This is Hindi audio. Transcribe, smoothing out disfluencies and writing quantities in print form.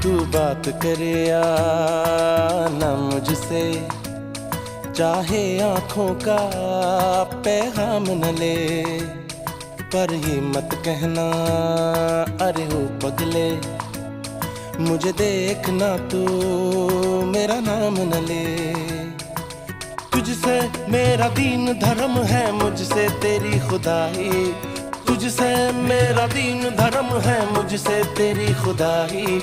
तू बात करे या ना मुझसे, चाहे आंखों का पैगाम न ले, पर ये मत कहना अरे हो पगले, मुझे देखना तू मेरा नाम न ले। तुझसे मेरा दीन धर्म है, मुझसे तेरी खुदाई, तुझसे मेरा दीन धर्म है, मुझसे तेरी खुदाई।